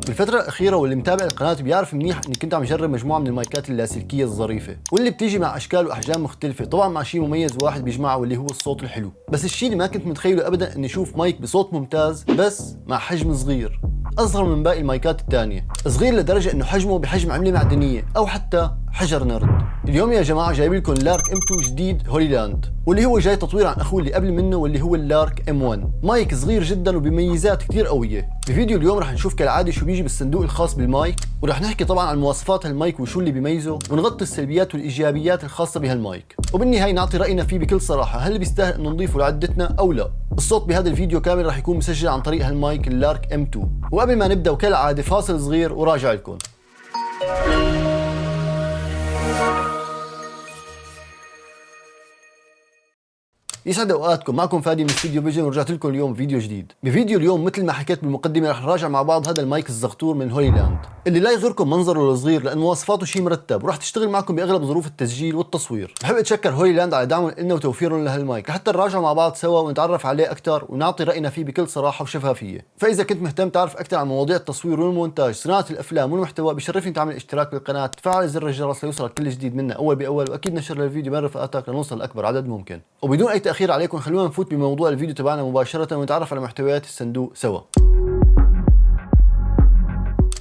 بالفترة الأخيرة واللي متابع القناة بيعرف منيح إني كنت عم جرب مجموعة من المايكات اللاسلكية الظريفة واللي بتيجي مع أشكال وأحجام مختلفة، طبعا مع شيء مميز واحد بيجمعه واللي هو الصوت الحلو. بس الشيء اللي ما كنت متخيله أبدا إني أشوف مايك بصوت ممتاز بس مع حجم صغير، أصغر من باقي المايكات الثانية، صغير لدرجة إنه حجمه بحجم عملة معدنية أو حتى حجر نرد. اليوم يا جماعة جايب لكم لارك M2 جديد هوليلاند، واللي هو جاي تطوير عن أخوه اللي قبل منه واللي هو اللارك M1. مايك صغير جدا وبميزات كتير قوية. بفيديو اليوم رح نشوف كالعادة شو بيجي بالصندوق الخاص بالمايك، ورح نحكي طبعا عن مواصفات هالمايك وشو اللي بيميزه، ونغطي السلبيات والإيجابيات الخاصة بهالمايك، وبالنهاية نعطي رأينا فيه بكل صراحة، هل بيستاهل إنه نضيفه لعدتنا أو لا. الصوت بهذا الفيديو كامل رح يكون مسجل عن طريق هالمايك اللارك M2. وقبل ما نبدأ وكالعادة فاصل صغير وراجع لكم. يسعد اوقاتكم، معكم فادي من استوديو فيجن، ورجعت لكم اليوم فيديو جديد. بفيديو اليوم مثل ما حكيت بالمقدمه رح نراجع مع بعض هذا المايك الزغطور من هوليلاند، اللي لا يغركم منظره الصغير لان مواصفاته شيء مرتب، وراح تشتغل معكم باغلب ظروف التسجيل والتصوير. بحب اتشكر هوليلاند على دعمهم لنا وتوفيرهم لهالمايك لحتى نراجع مع بعض سوا ونتعرف عليه اكثر ونعطي راينا فيه بكل صراحه وشفافيه. فاذا كنت مهتم تعرف اكثر عن مواضيع التصوير والمونتاج، صناعه الافلام والمحتوى، بشرفني تعمل اشتراك بالقناه، تفعل زر الجرس ليوصلك كل جديد منا اول باول، واكيد نشر للفيديو بين رفقاتك لنوصل لاكبر عدد ممكن. وبدون اي تاخير عليكم خلونا نفوت بموضوع الفيديو تبعنا مباشرة ونتعرف على محتويات الصندوق سوا.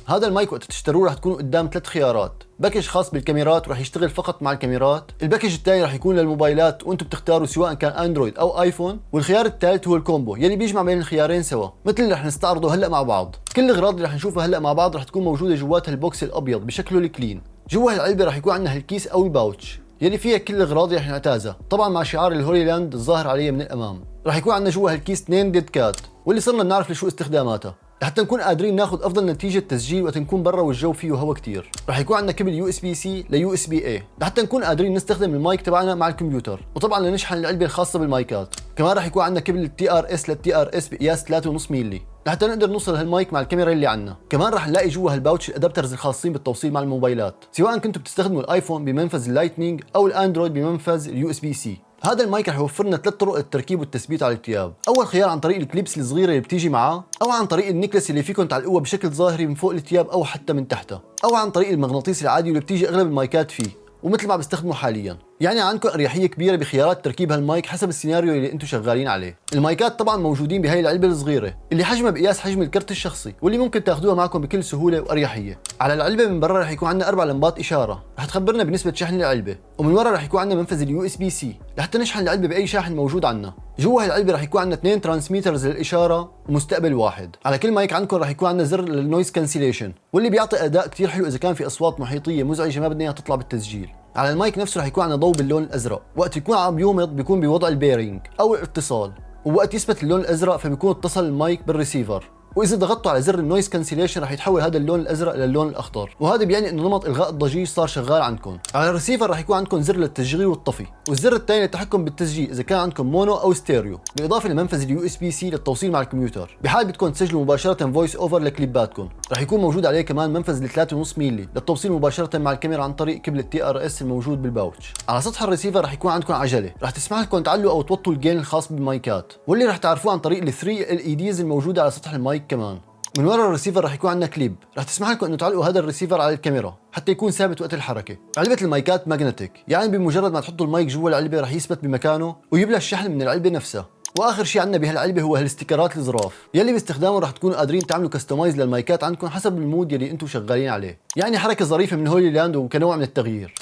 هذا المايك وقت تشتروه رح تكونوا قدام 3 خيارات: باكج خاص بالكاميرات ورح يشتغل فقط مع الكاميرات، الباكج الثاني رح يكون للموبايلات وانتم بتختاروا سواء كان اندرويد او ايفون، والخيار الثالث هو الكومبو يلي بيجمع بين الخيارين سوا، مثل اللي رح نستعرضه هلا مع بعض. كل الاغراض اللي رح نشوفها هلا مع بعض رح تكون موجودة جوات هالبوكس الابيض بشكله الكلين. جوا هالعلبة رح يكون عندنا هالكيس او الباوتش يلي فيها كل الاغراض اللي رح نعتازها، طبعا مع شعار الهوليلاند الظاهر عليه من الامام. رح يكون عندنا جوا هالكيس 2 ديد كات، واللي صرنا بنعرف لشو استخداماتها لحتى نكون قادرين ناخذ افضل نتيجه تسجيل وقت نكون برا والجو فيه هواء كتير. رح يكون عندنا كبل USB-C ل USB-A لحتى نكون قادرين نستخدم المايك تبعنا مع الكمبيوتر، وطبعا لنشحن العلبه الخاصه بالمايكات. كمان رح يكون عندنا كبل TRS لل TRS بقياس 3.5 مللي لحتى نقدر نوصل هالمايك مع الكاميرا اللي عندنا. كمان رح نلاقي جوا هالباوتش الادابترز الخاصين بالتوصيل مع الموبايلات، سواء كنتوا بتستخدموا الايفون بمنفذ اللايتنينج او الاندرويد بمنفذ USB-C. هذا المايك رح يوفر لنا 3 طرق للتركيب والتثبيت على الثياب. اول خيار عن طريق الكليبس الصغيره اللي بتيجي معاه، او عن طريق النكلس اللي فيكم تعلقوها بشكل ظاهري من فوق الثياب او حتى من تحتها، او عن طريق المغناطيس العادي اللي بتيجي اغلب المايكات فيه ومثل ما بستخدمه حاليا. يعني عندكم اريحيه كبيره بخيارات تركيب هالمايك حسب السيناريو اللي انتم شغالين عليه. المايكات طبعا موجودين بهي العلبه الصغيره اللي حجمها بقياس حجم الكرت الشخصي، واللي ممكن تاخذوها معكم بكل سهوله واريحيه. على العلبه من برا رح يكون عندنا 4 لمبات اشاره رح تخبرنا بنسبه شحن العلبه، ومن ورا رح يكون عندنا منفذ USB-C لحتى نشحن العلبه باي شاحن موجود عندنا. جوا هالعلبه رح يكون عندنا 2 ترانسميترز للاشاره ومستقبل واحد. على كل مايك عندكم رح يكون عندنا زر للنويز كانسيليشن، واللي بيعطي اداء كثير حلو اذا كان في اصوات محيطيه مزعجه ما بدنا اياها تطلع بالتسجيل. على المايك نفسه رح يكون عندنا ضوء باللون الازرق، وقت يكون عم يومض بيكون بوضع البيرنج او الاتصال، ووقت يثبت اللون الازرق فبيكون اتصل المايك بالريسيفر. واذا ضغطتوا على زر النويز كانسيليشن رح يتحول هذا اللون الازرق للون الاخضر، وهذا بيعني انه نمط الغاء الضجيج صار شغال عندكم. على الريسيفر رح يكون عندكم زر للتشغيل والطفي، والزر الثاني للتحكم بالتسجيل اذا كان عندكم مونو او ستيريو، بالاضافه لمنفذ USB-C للتوصيل مع الكمبيوتر. بحال بدكم تسجلوا مباشره فويس اوفر لكليباتكم رح يكون موجود عليه كمان منفذ ل 3.5 مللي للتوصيل مباشره مع الكاميرا عن طريق كبل TRS الموجود بالباوتش. على سطح الريسيفر رح يكون عندكم عجله رح تسمح لكم تعلوا او توطوا الجين الخاص بالمايكات، واللي رح تعرفوه عن طريق ال 3 LEDs الموجوده على سطح المايك. كمان من ورا الريسيفر رح يكون عندنا كليب رح تسمح لكم انه تعلقوا هذا الريسيفر على الكاميرا حتى يكون ثابت وقت الحركه. علبه المايكات ماجنتيك، يعني بمجرد ما تحطوا المايك جوا العلبه رح يثبت بمكانه ويبلش الشحن من العلبه نفسها. واخر شيء عندنا بهالعلبه هو هالاستيكرات الظراف يلي باستخدامه رح تكونوا قادرين تعملوا كستمايز للمايكات عندكم حسب المود يلي انتم شغالين عليه. يعني حركه ظريفه من هوليلاند وكنوع من التغيير.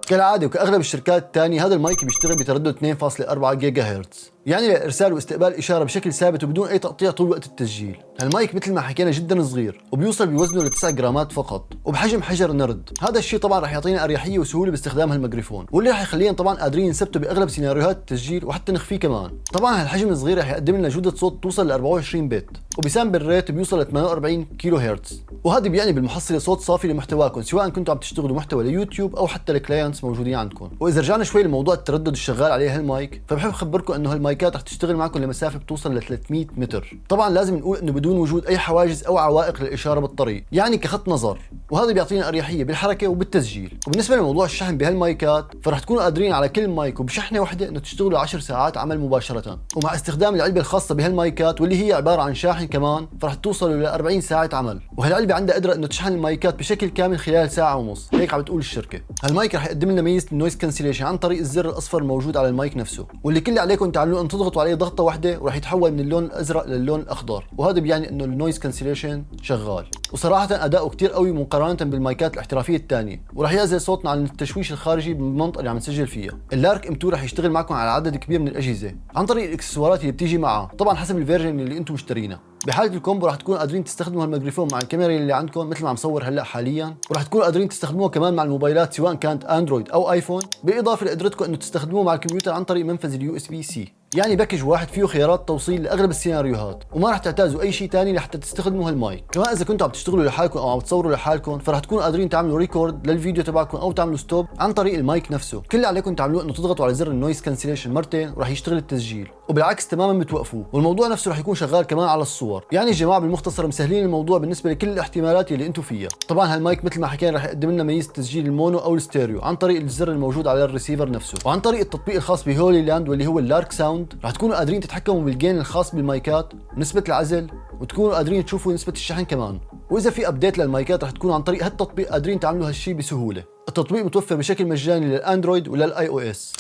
كالعاده وكاغلب الشركات الثانيه هذا المايك بيشتغل بتردد 2.4 جيجا هرتز، يعني لارسال واستقبال اشاره بشكل ثابت وبدون اي تقطيع طول وقت التسجيل. هالمايك مثل ما حكينا جدا صغير وبيوصل بوزنه ل 9 جرامات فقط وبحجم حجر نرد. هذا الشيء طبعا رح يعطينا اريحيه وسهوله باستخدام هالميكروفون، واللي رح يخلينا طبعا قادرين نثبته باغلب سيناريوهات التسجيل وحتى نخفيه كمان. طبعا هالحجم الصغير رح يقدم لنا جوده صوت توصل ل 24 بت، وبسامبل ريت بيوصل ل 48 كيلو هرتز، وهذا بيعني بالمحصله صوت صافي لمحتواكم سواء كنتوا عم تشتغلوا محتوى ليوتيوب او حتى الكلاينتس موجودين عندكم. واذا رجعنا شوي لموضوع التردد الشغال عليه هالمايك، فبحب اخبركم انه هالمايك المايكات رح تشتغل معكم لمسافه بتوصل ل 300 متر. طبعا لازم نقول انه بدون وجود اي حواجز او عوائق للاشاره بالطريق، يعني كخط نظر، وهذا بيعطينا اريحيه بالحركه وبالتسجيل. وبالنسبه لموضوع الشحن بهالمايكات فرح تكونوا قادرين على كل مايك وبشحنه وحده انه تشتغلوا 10 ساعات عمل مباشره، ومع استخدام العلبه الخاصه بهالمايكات واللي هي عباره عن شاحن كمان فرح توصلوا ل 40 ساعه عمل. وهالعلبه عندها قدره انه تشحن المايكات بشكل كامل خلال ساعه ونص، هيك عم بتقول الشركه. هالمايك رح يقدم لنا ميزه النويز كانسليشن عن طريق الزر الاصفر الموجود على المايك نفسه، واللي كل اللي عليكم تعملوه ان تضغطوا عليه ضغطه واحده وراح يتحول من اللون الازرق للون الاخضر، وهذا بيعني انه النويز كانسليشن شغال. وصراحه اداؤه كثير قوي مقارنه بالمايكات الاحترافيه الثانيه، وراح يعزل صوتنا عن التشويش الخارجي بالمنطقه اللي عم نسجل فيها. اللارك ام 2 رح يشتغل معكم على عدد كبير من الاجهزه عن طريق الاكسسوارات اللي بتيجي معه، طبعا حسب الفيرجن اللي انتم مشترينها. بحاله الكومبو رح تكونوا قادرين تستخدموا هالميكروفون مع الكاميرا اللي عندكم مثل ما عم صور هلا حاليا، ورح تكونوا قادرين تستخدموه كمان مع الموبايلات سواء كانت اندرويد او ايفون، بالاضافه لقدرتكم انه تستخدموه مع الكمبيوتر عن طريق منفذ اليو اس بي سي. يعني باكج واحد فيه خيارات توصيل لاغلب السيناريوهات، وما رح تحتاجوا اي شيء ثاني لحتى تستخدموا هالمايك. كمان اذا كنتوا عم تشتغلوا لحالكم او عم تصوروا لحالكم فرح تكونوا قادرين تعملوا ريكورد للفيديو تبعكم او تعملوا ستوب عن طريق المايك نفسه. كل اللي عليكم تعملوه انه تضغطوا على زر النويز كانسليشن مرتين ورح يشتغل التسجيل، وبالعكس تماما بتوقفوه. والموضوع نفسه رح يكون شغال كمان على الصور. يعني الجماعه بالمختصر مسهلين الموضوع بالنسبه لكل الاحتمالات اللي انتم فيها. طبعا هالمايك مثل ما حكينا رح يقدم لنا ميزه تسجيل المونو او الستيريو عن طريق الزر الموجود على الريسيفر نفسه، وعن طريق التطبيق الخاص بهولي لاند واللي هو اللارك ساوند رح تكونوا قادرين تتحكموا بالجين الخاص بالمايكات ونسبه العزل، وتكونوا قادرين تشوفوا نسبه الشحن كمان. واذا في ابديت للمايكات رح تكونوا عن طريق هالتطبيق قادرين تعملوا هالشيء بسهوله. التطبيق متوفر بشكل مجاني للاندرويد وللاي او اس.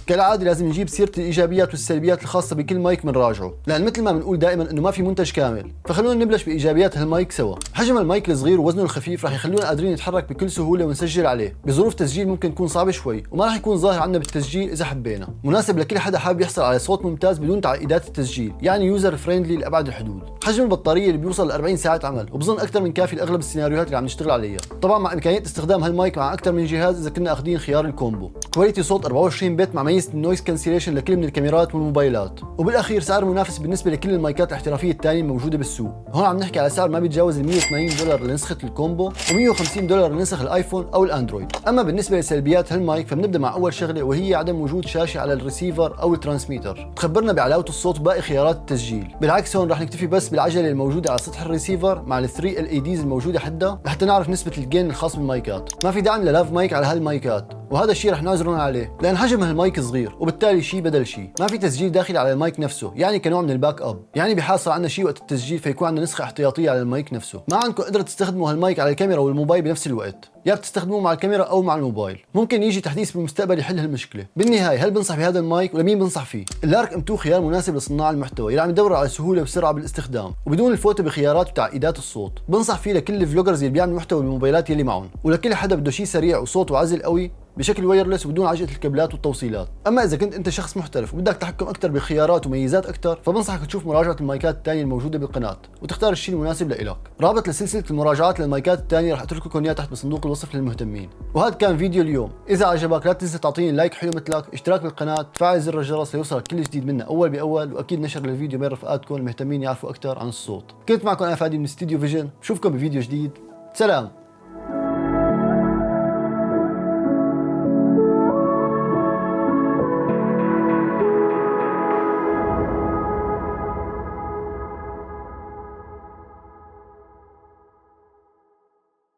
كالعاده لازم نجيب سيره الايجابيات والسلبيات الخاصه بكل مايك بنراجعه، لان مثل ما بنقول دائما انه ما في منتج كامل. فخلونا نبلش بايجابيات هالمايك سوا. حجم المايك الصغير ووزنه الخفيف رح يخلونا قادرين نتحرك بكل سهوله ونسجل عليه بظروف تسجيل ممكن تكون صعبه شوي، وما رح يكون ظاهر عنا بالتسجيل اذا حبينا. مناسب لكل حدا حابب يحصل على صوت ممتاز بدون تعقيدات التسجيل، يعني يوزر فريندلي لابعد الحدود. حجم البطاريه اللي بيوصل ل 40 ساعه عمل، وبظن اكثر من كافي لاغلب السيناريوهات اللي عم نشتغل عليها. طبعا مع امكانيه استخدام هالمايك مع اكثر من جهاز اذا كنا اخذين خيار الكومبو. كواليتي صوت 24 بت مع ميزه النويز كانسليشن لكل من الكاميرات والموبايلات. وبالاخير سعر منافس بالنسبه لكل المايكات الاحترافيه الثانيه الموجوده بالسوق. هون عم نحكي على سعر ما بيتجاوز ال $180 لنسخه الكومبو و$150 لنسخ الايفون او الاندرويد. اما بالنسبه لسلبيات هالمايك فبنبدا مع اول شغله وهي عدم وجود شاشه على الريسيفر او الترانسميتر تخبرنا بعلاوه الصوت وباقي خيارات التسجيل. بالعكس هون رح نكتفي بس بالعجله الموجوده على سطح الريسيفر مع ال 3 LEDs الموجوده حدها لحتى نعرف نسبه الجين الخاص بالمايكات. ما في دعم للاف مايك على هالمايكات، وهذا الشيء رح نعذرهم عليه لان حجم هالمايك صغير، وبالتالي شيء بدل شيء. ما في تسجيل داخلي على المايك نفسه، يعني كنوع من الباك اب، يعني بحاصل عندنا شيء وقت التسجيل فيكون عندنا نسخه احتياطيه على المايك نفسه. ما عندكم قدره تستخدموا هالمايك على الكاميرا والموبايل بنفس الوقت، يا بتستخدموه مع الكاميرا او مع الموبايل. ممكن يجي تحديث بالمستقبل يحل هالمشكله. بالنهايه هل بنصح بهذا المايك ولمين بنصح فيه؟ اللارك ام 2 خيار مناسب لصناع المحتوى اللي عم يدوروا على سهوله وسرعه بالاستخدام وبدون الفوت بخيارات وتعقيدات الصوت. بنصح فيه لكل الفلوجرز اللي بيعملوا محتوى بالموبايلات يلي معهم، ولكل حدا بده شيء سريع وصوت وعزل قوي بشكل وايرلس وبدون عجقه الكابلات والتوصيلات. اما اذا كنت انت شخص محترف وبدك تحكم اكثر بخيارات وميزات اكثر فبنصحك تشوف مراجعه المايكات الثانيه الموجوده بالقناه وتختار الشيء المناسب لإلك. رابط لسلسله المراجعات للمايكات الثانيه رح اترك لكم اياه تحت بصندوق الوصف للمهتمين. وهذا كان فيديو اليوم. اذا عجبك لا تنسى تعطيني لايك حلو مثلك، اشتراك بالقناه، تفعل زر الجرس ليوصلك كل جديد منا اول باول، واكيد نشر للفيديو بين رفقاتكم المهتمين يعرفوا اكثر عن الصوت. كنت معكم انا فادي من استديو فيجن، بشوفكم بفيديو جديد. سلام.